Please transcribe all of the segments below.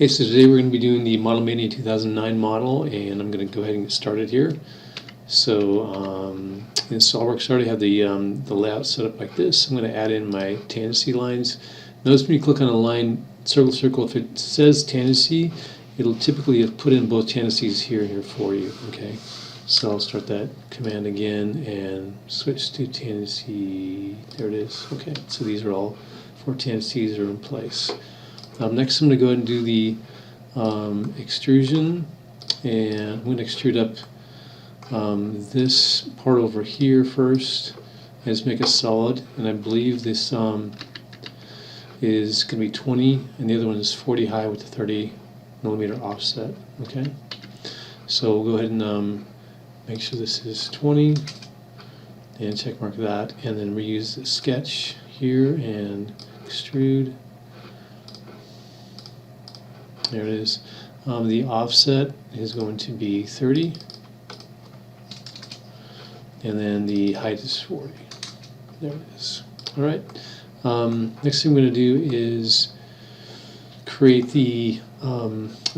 Okay, so today we're going to be doing the Model Mania 2009 model, and I'm going to go ahead and get started here. So in SolidWorks I already have the layout set up like this. I'm going to add in my tangent lines. Notice when you click on a line, circle, circle, if it says tangent, it'll typically have put in both tangents here and here for you. Okay, so I'll start that command again and switch to tangent. There it is. Okay, so these are all 4 tangents are in place. Next I'm going to go ahead and do the extrusion, and I'm going to extrude up this part over here first and just make a solid, and I believe this is going to be 20 and the other one is 40 high with a 30 millimeter offset. Okay, so we'll go ahead and make sure this is 20 and check mark that, and then reuse the sketch here and extrude. There it is. The offset is going to be 30, and then the height is 40. There it is. All right. Next thing I'm going to do is create the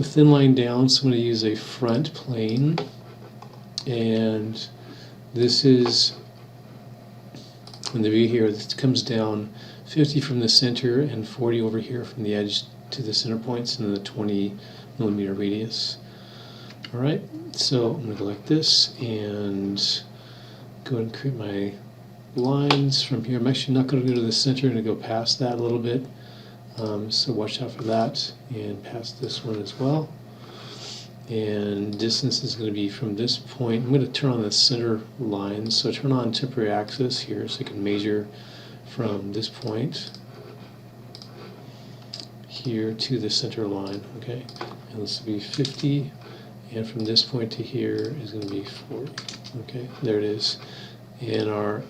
thin line down. So I'm going to use a front plane, and this is in the view here. This comes down 50 from the center and 40 over here from the edge to the center points, and then the 20 millimeter radius. All right, so I'm going to go like this and go ahead and create my lines from here. I'm actually not going to go to the center. I'm going to go past that a little bit, so watch out for that, and past this one as well. And distance is going to be from this point. I'm going to turn on the center line, so turn on temporary axis here so you can measure from this point here to the center line. Okay, and this will be 50, and from this point to here is going to be 40. Okay, there it is. And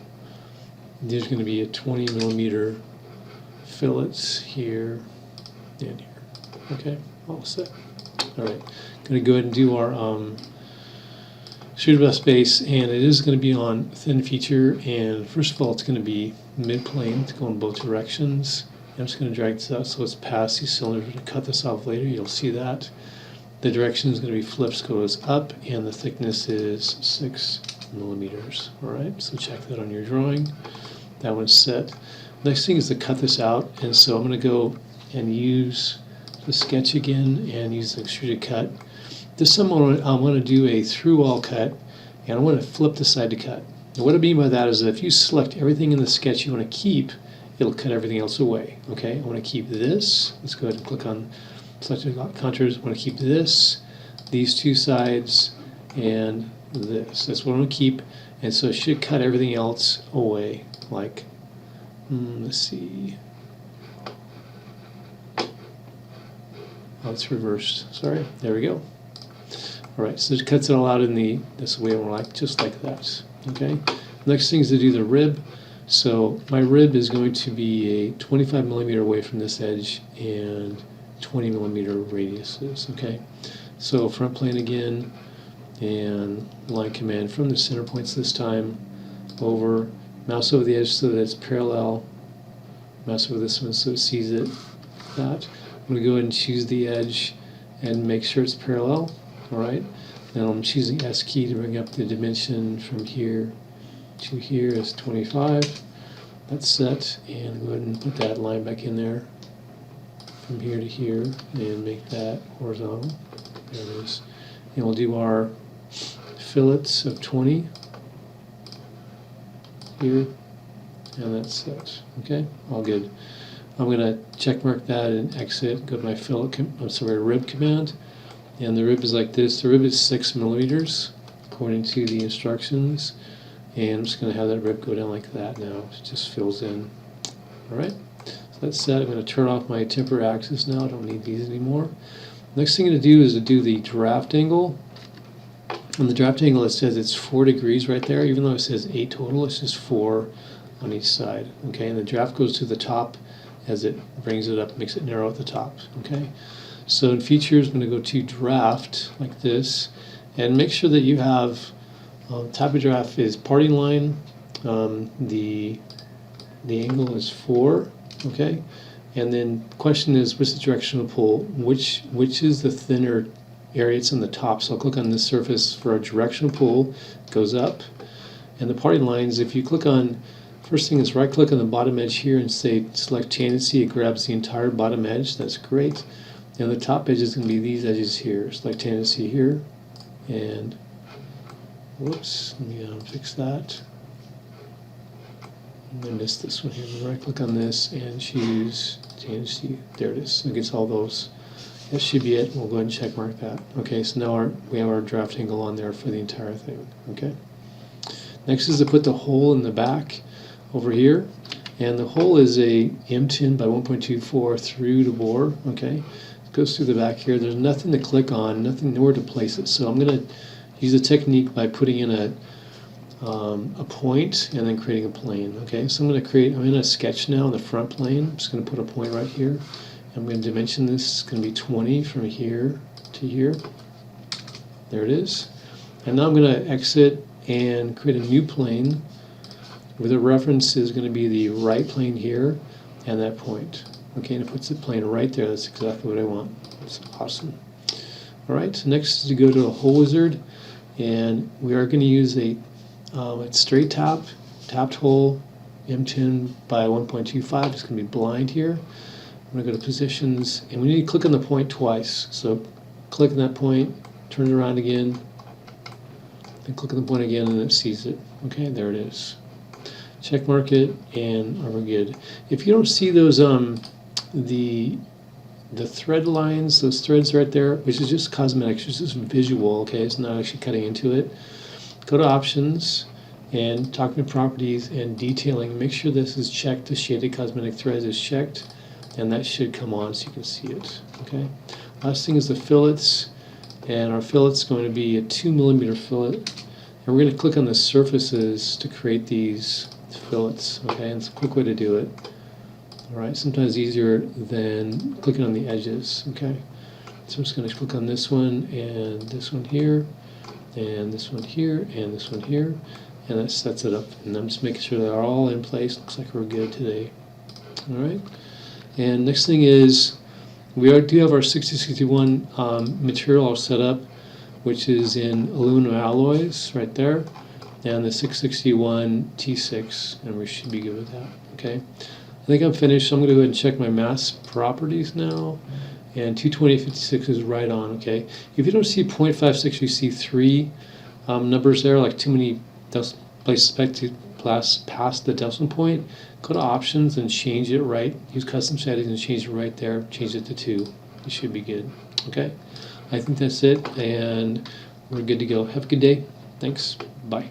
there's going to be a 20 millimeter fillets here and here. Okay, all set. All right, going to go ahead and do our extruded bus base, and it is going to be on thin feature. And first of all, it's going to be mid plane to go in both directions. I'm just going to drag this out so it's past these cylinders. We're going to cut this off later. You'll see that. The direction is going to be flips, goes up, and the thickness is 6 millimeters. All right, so check that on your drawing. That one's set. Next thing is to cut this out, and so I'm going to go and use the sketch again and use the extruded cut. This time I want to do a through-all cut, and I want to flip the side to cut. And what I mean by that is that if you select everything in the sketch you want to keep, it'll cut everything else away. Okay, I want to keep this. Let's go ahead and click on selected contours. I want to keep this, these two sides, and this. That's what I want to keep, and so it should cut everything else away. Like, let's see. Oh, it's reversed. Sorry. There we go. All right, so it cuts it all out in this way I like, just like that. Okay. Next thing is to do the rib. So my rib is going to be a 25 millimeter away from this edge and 20 millimeter radiuses. Okay, so front plane again, and line command from the center points this time, over, mouse over the edge so that it's parallel, mouse over this one so it sees it. That I'm going to go ahead and choose the edge and make sure it's parallel. All right, then I'm choosing S key to bring up the dimension from here to here is 25. That's set, and go ahead and put that line back in there from here to here and make that horizontal. There it is. And we'll do our fillets of 20 here, and that's set. Okay, all good. I'm going to check mark that and exit, go to my rib command, and the rib is like this. The rib is 6 millimeters according to the instructions. And I'm just going to have that rib go down like that now. It just fills in. All right, so that's set. I'm going to turn off my temporary axis now. I don't need these anymore. Next thing I'm going to do is to do the draft angle. On the draft angle, it says it's 4 degrees right there. Even though it says 8 total, it's just 4 on each side. Okay, and the draft goes to the top as it brings it up, makes it narrow at the top. Okay, so in features, I'm going to go to draft like this, and make sure that you have type of draft is parting line. The angle is 4. Okay, And then the question is, what's the directional pull? Which is the thinner area? It's on the top. So I'll click on this surface for a directional pull. It goes up. And the parting lines, if you click on, first thing is right click on the bottom edge here and say select tangent. It grabs the entire bottom edge. That's great. And the top edge is going to be these edges here. Select tangent here. And whoops, let me fix that. I missed this one here. Right click on this and choose tangent. There it is. So it gets all those. That should be it. We'll go ahead and check mark that. Okay, so now we have our draft angle on there for the entire thing. Okay. Next is to put the hole in the back over here, and the hole is a M10 by 1.24 through the bore. Okay, it goes through the back here. There's nothing to click on, nowhere to place it. So I'm going to use a technique by putting in a point and then creating a plane. Okay, so I'm in a sketch now on the front plane. I'm just going to put a point right here. I'm going to dimension this. It's going to be 20 from here to here. There it is. And now I'm going to exit and create a new plane where the reference is going to be the right plane here and that point. Okay, and it puts the plane right there. That's exactly what I want. That's awesome. All right, so next is to go to a hole wizard, and we are going to use a straight tapped hole, M10 by 1.25. It's going to be blind here. I'm going to go to positions, and we need to click on the point twice. So click on that point, turn it around again, then click on the point again, and it sees it. Okay, there it is. Check mark it, and we're good. If you don't see those the thread lines, those threads right there, which is just cosmetic, it's just visual. Okay, it's not actually cutting into it. Go to options and talking to properties and detailing. Make sure this is checked. The shaded cosmetic threads is checked, and that should come on so you can see it. Okay. Last thing is the fillets. And our fillet's going to be a 2mm fillet, and we're going to click on the surfaces to create these fillets. Okay, and it's a quick way to do it. All right, sometimes easier than clicking on the edges. Okay, so I'm just going to click on this one and this one here, and this one here, and this one here, and that sets it up. And I'm just making sure they're all in place. Looks like we're good today. All right, and next thing is, we do have our 6061 material all set up, which is in aluminum alloys right there, and the 661 T6, and we should be good with that. Okay, I think I'm finished, so I'm going to go ahead and check my mass properties now, and 220/56 is right on. Okay, if you don't see 0.56, you see 3 numbers there, like too many places past the decimal point. Go to options and change it right. Use custom settings and change it right there. Change it to 2. It should be good. Okay, I think that's it, and we're good to go. Have a good day. Thanks. Bye.